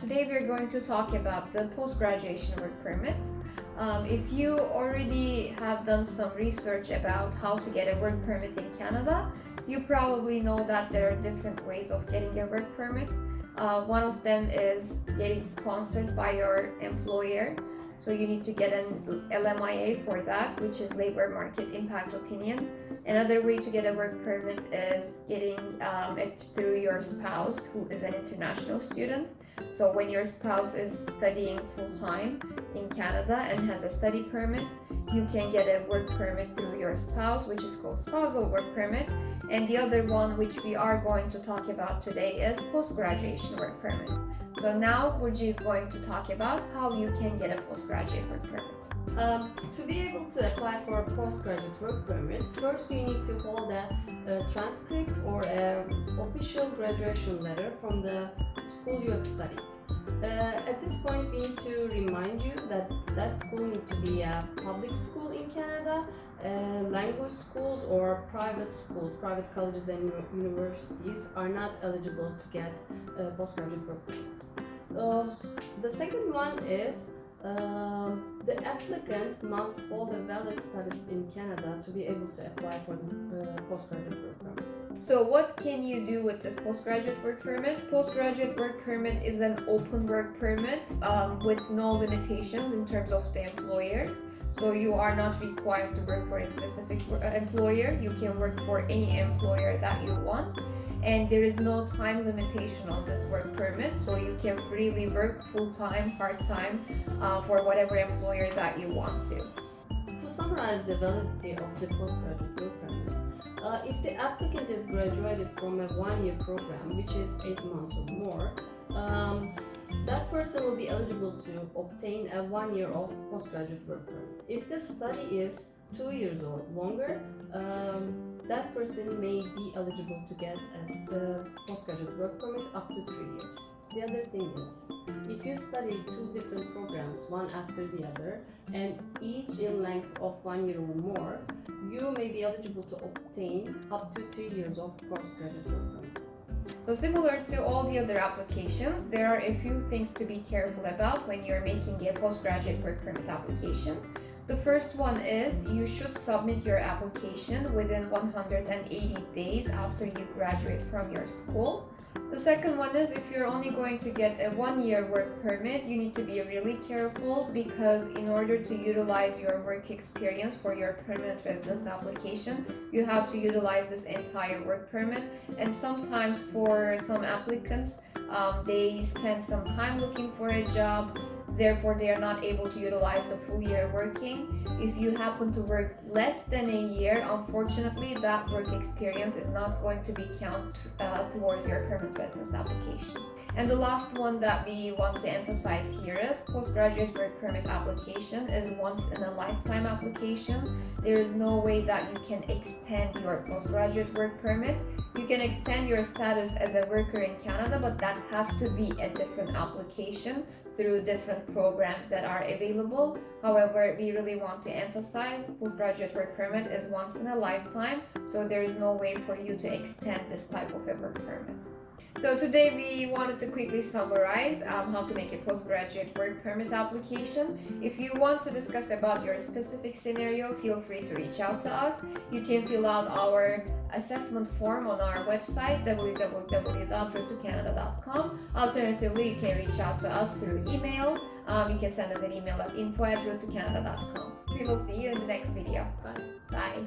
Today we're going to talk about the post-graduation work permits. If you already have done some research about how to get a work permit in Canada, you probably know that there are different ways of getting a work permit. One of them is getting sponsored by your employer. So you need to get an LMIA for that, which is Labor Market Impact Opinion. Another way to get a work permit is getting it through your spouse who is an international student. So when your spouse is studying full-time in Canada and has a study permit, you can get a work permit through your spouse, which is called spousal work permit. And the other one, which we are going to talk about today, is post-graduation work permit. So now Burji is going to talk about how you can get a postgraduate work permit. To be able to apply for a postgraduate work permit, first you need to hold a transcript or an official graduation letter from the school you have studied. At this point, we need to remind you that that school needs to be a public school in Canada. Language schools or private schools, private colleges and universities are not eligible to get postgraduate work permits. The second one is the applicant must hold a valid status in Canada to be able to apply for the postgraduate work permit. So what can you do with this postgraduate work permit? Postgraduate work permit is an open work permit with no limitations in terms of the employers. So you are not required to work for a specific employer. You can work for any employer that you want. And there is no time limitation on this work permit. So you can freely work full-time, part-time for whatever employer that you want to. To summarize the validity of the postgraduate work permit, if the applicant is graduated from a one-year program, which is 8 months or more, that person will be eligible to obtain a 1 year of postgraduate work permit. If the study is 2 years or longer, that person may be eligible to get a postgraduate work permit up to 3 years. The other thing is, if you study 2 different programs, one after the other, and each in length of 1 year or more, you may be eligible to obtain up to 3 years of postgraduate work permit. So similar to all the other applications, there are a few things to be careful about when you're making a postgraduate work permit application. The first one is you should submit your application within 180 days after you graduate from your school. The second one is if you're only going to get a 1 year work permit, you need to be really careful because in order to utilize your work experience for your permanent residence application, you have to utilize this entire work permit. And sometimes for some applicants, they spend some time looking for a job. Therefore, they are not able to utilize the full year working. If you happen to work less than a year, unfortunately, that work experience is not going to be counted towards your permanent residence application. And the last one that we want to emphasize here is postgraduate work permit application is once in a lifetime application. There is no way that you can extend your postgraduate work permit. You can extend your status as a worker in Canada, but that has to be a different application through different programs that are available. However, we really want to emphasize postgraduate work permit is once in a lifetime, so there is no way for you to extend this type of a work permit. So today we wanted to quickly summarize how to make a postgraduate work permit application. If you want to discuss about your specific scenario, feel free to reach out to us. You can fill out our assessment form on our website www.roadtocanada.com. Alternatively, you can reach out to us through email. You can send us an email at info@roadtocanada.com. We will see you in the next video. Bye. Bye.